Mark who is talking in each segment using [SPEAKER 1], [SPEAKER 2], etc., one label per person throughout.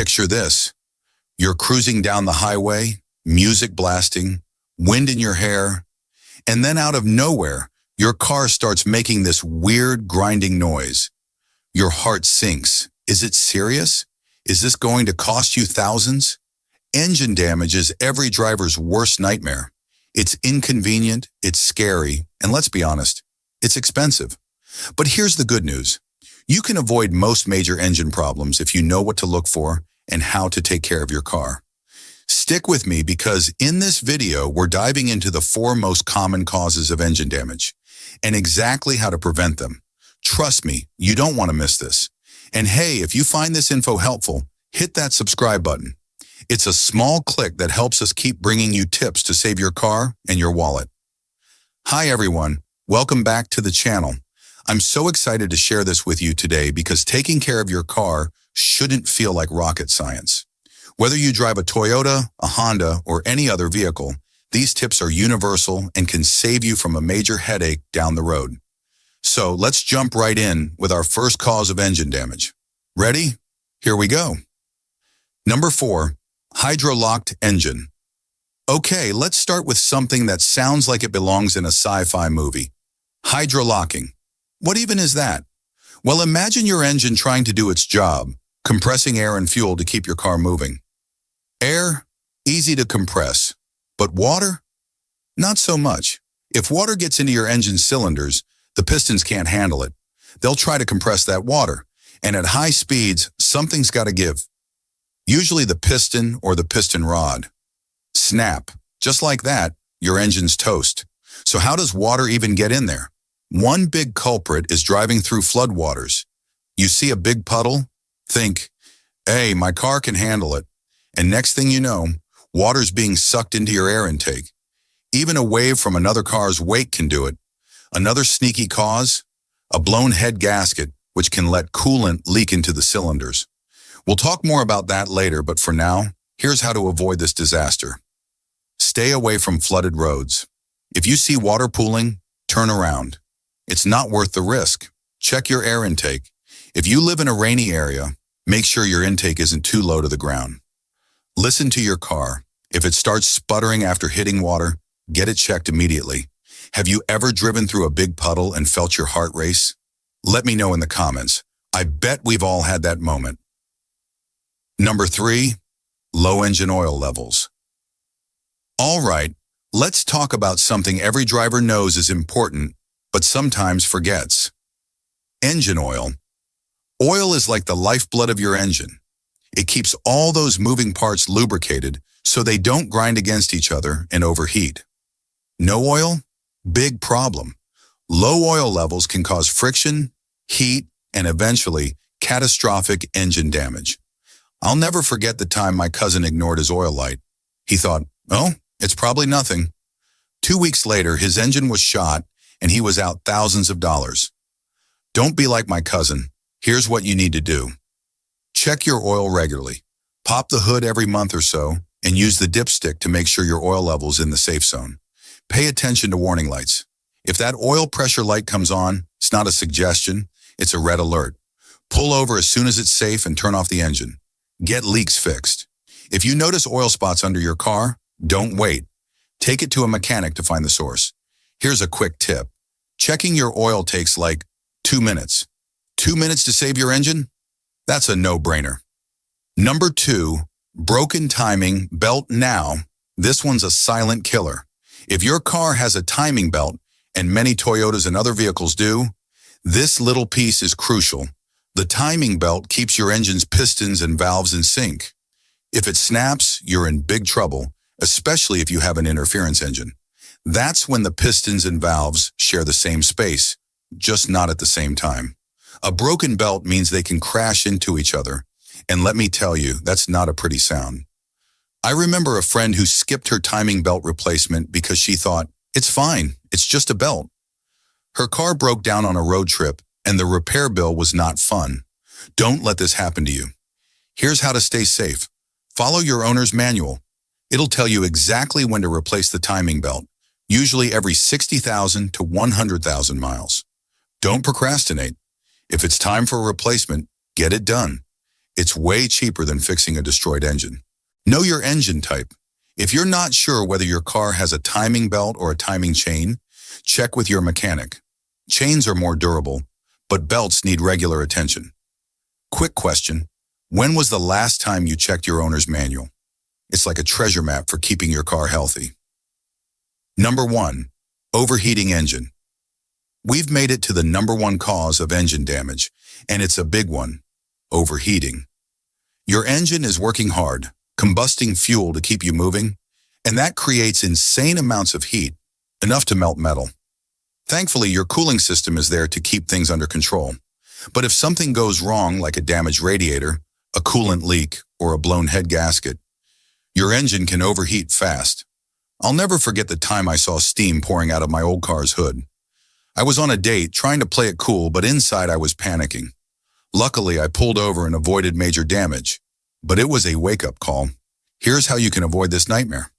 [SPEAKER 1] Picture this. You're cruising down the highway, music blasting, wind in your hair, and then out of nowhere, your car starts making this weird grinding noise. Your heart sinks. Is it serious? Is this going to cost you thousands? Engine damage is every driver's worst nightmare. It's inconvenient, it's scary, and let's be honest, it's expensive. But here's the good news. You can avoid most major engine problems if you know what to look for and how to take care of your car. Stick with me because in this video, we're diving into the 4 most common causes of engine damage and exactly how to prevent them. Trust me, you don't want to miss this. And hey, if you find this info helpful, hit that subscribe button. It's a small click that helps us keep bringing you tips to save your car and your wallet. Hi everyone, welcome back to the channel. I'm so excited to share this with you today because taking care of your car shouldn't feel like rocket science. Whether you drive a Toyota, a Honda, or any other vehicle, these tips are universal and can save you from a major headache down the road. So let's jump right in with our first cause of engine damage. Ready? Here we go. Number 4, hydrolocked engine. Okay, let's start with something that sounds like it belongs in a sci-fi movie. Hydrolocking. What even is that? Well, imagine your engine trying to do its job, compressing air and fuel to keep your car moving. Air, easy to compress, but water? Not so much. If water gets into your engine cylinders, the pistons can't handle it. They'll try to compress that water, and at high speeds, something's got to give. Usually the piston or the piston rod. Snap. Just like that, your engine's toast. So how does water even get in there? One big culprit is driving through floodwaters. You see a big puddle? Think, hey, my car can handle it. And next thing you know, water's being sucked into your air intake. Even a wave from another car's wake can do it. Another sneaky cause? A blown head gasket, which can let coolant leak into the cylinders. We'll talk more about that later, but for now, here's how to avoid this disaster. Stay away from flooded roads. If you see water pooling, turn around. It's not worth the risk. Check your air intake. If you live in a rainy area, make sure your intake isn't too low to the ground. Listen to your car. If it starts sputtering after hitting water, get it checked immediately. Have you ever driven through a big puddle and felt your heart race? Let me know in the comments. I bet we've all had that moment. Number 3, low engine oil levels. All right, let's talk about something every driver knows is important, but sometimes forgets. Engine oil. Oil is like the lifeblood of your engine. It keeps all those moving parts lubricated so they don't grind against each other and overheat. No oil? Big problem. Low oil levels can cause friction, heat, and eventually catastrophic engine damage. I'll never forget the time my cousin ignored his oil light. He thought, oh, it's probably nothing. 2 weeks later, his engine was shot and he was out thousands of dollars. Don't be like my cousin. Here's what you need to do. Check your oil regularly. Pop the hood every month or so and use the dipstick to make sure your oil level's in the safe zone. Pay attention to warning lights. If that oil pressure light comes on, it's not a suggestion, it's a red alert. Pull over as soon as it's safe and turn off the engine. Get leaks fixed. If you notice oil spots under your car, don't wait. Take it to a mechanic to find the source. Here's a quick tip. Checking your oil takes like 2 minutes. 2 minutes to save your engine? That's a no-brainer. Number 2, broken timing belt now. This one's a silent killer. If your car has a timing belt, and many Toyotas and other vehicles do, this little piece is crucial. The timing belt keeps your engine's pistons and valves in sync. If it snaps, you're in big trouble, especially if you have an interference engine. That's when the pistons and valves share the same space, just not at the same time. A broken belt means they can crash into each other, and let me tell you, that's not a pretty sound. I remember a friend who skipped her timing belt replacement because she thought, it's fine, it's just a belt. Her car broke down on a road trip, and the repair bill was not fun. Don't let this happen to you. Here's how to stay safe. Follow your owner's manual. It'll tell you exactly when to replace the timing belt, usually every 60,000 to 100,000 miles. Don't procrastinate. If it's time for a replacement, get it done. It's way cheaper than fixing a destroyed engine. Know your engine type. If you're not sure whether your car has a timing belt or a timing chain, check with your mechanic. Chains are more durable, but belts need regular attention. Quick question. When was the last time you checked your owner's manual? It's like a treasure map for keeping your car healthy. Number 1. Overheating engine. We've made it to the number 1 cause of engine damage, and it's a big one: overheating. Your engine is working hard, combusting fuel to keep you moving, and that creates insane amounts of heat, enough to melt metal. Thankfully, your cooling system is there to keep things under control. But if something goes wrong, like a damaged radiator, a coolant leak, or a blown head gasket, your engine can overheat fast. I'll never forget the time I saw steam pouring out of my old car's hood. I was on a date, trying to play it cool, but inside I was panicking. Luckily, I pulled over and avoided major damage, but it was a wake-up call. Here's how you can avoid this nightmare.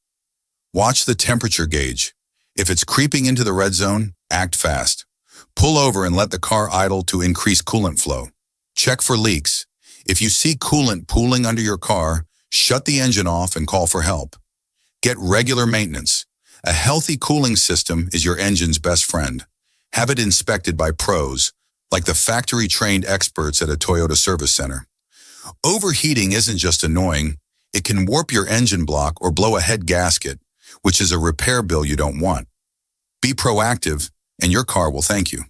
[SPEAKER 1] Watch the temperature gauge. If it's creeping into the red zone, act fast. Pull over and let the car idle to increase coolant flow. Check for leaks. If you see coolant pooling under your car, shut the engine off and call for help. Get regular maintenance. A healthy cooling system is your engine's best friend. Have it inspected by pros, like the factory-trained experts at a Toyota service center. Overheating isn't just annoying, it can warp your engine block or blow a head gasket, which is a repair bill you don't want. Be proactive, and your car will thank you.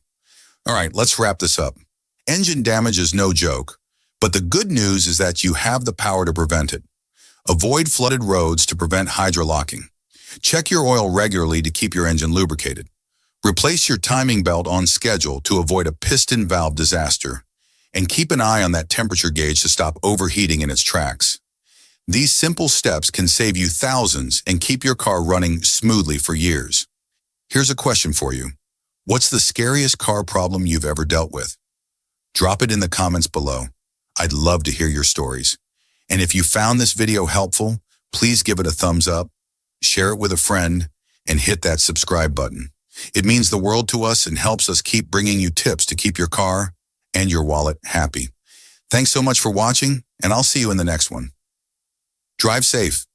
[SPEAKER 1] All right, let's wrap this up. Engine damage is no joke, but the good news is that you have the power to prevent it. Avoid flooded roads to prevent hydrolocking. Check your oil regularly to keep your engine lubricated. Replace your timing belt on schedule to avoid a piston valve disaster, and keep an eye on that temperature gauge to stop overheating in its tracks. These simple steps can save you thousands and keep your car running smoothly for years. Here's a question for you. What's the scariest car problem you've ever dealt with? Drop it in the comments below. I'd love to hear your stories. And if you found this video helpful, please give it a thumbs up, share it with a friend, and hit that subscribe button. It means the world to us and helps us keep bringing you tips to keep your car and your wallet happy. Thanks so much for watching, and I'll see you in the next one. Drive safe.